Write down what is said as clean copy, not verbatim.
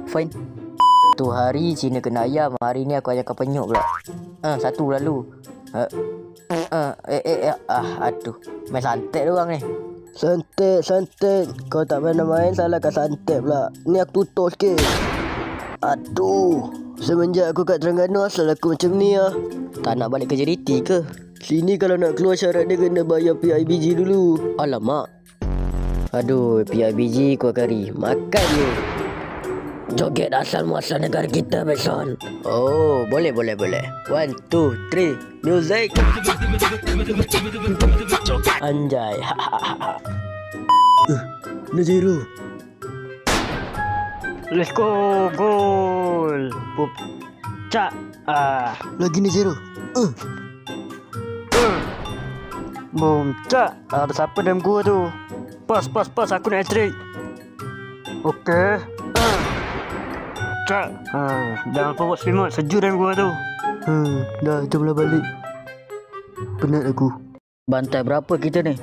fine. Tu hari Cina kena ayam, hari ni aku ajakkan penyuk pula. Satu lalu. Aduh. Main santet diorang ni. Santet. Kau tak pernah main, salahkan santet pula. Ni aku tutup sikit. Aduh. Semenjak aku kat Terengganu, asal aku macam ni lah. Tak nak balik ke JDT ke? Sini kalau nak keluar syarat dia kena bayar PIBG dulu. Alamak. Aduh, PIBG kuah kari. Makan je. Joget asal muasal negara kita, Beson. Oh, boleh. 1, 2, 3, music. Anjay. Naziro. Let's go, goal. Cak. Lagi Naziro. Boom, cak. Ada siapa dalam gua tu? Pas, aku nak hat-trick. Okey. Cak. Jangan lupa buat selimut, sejuk dalam gua tu. Dah, jomlah balik. Penat aku. Bantai berapa kita ni?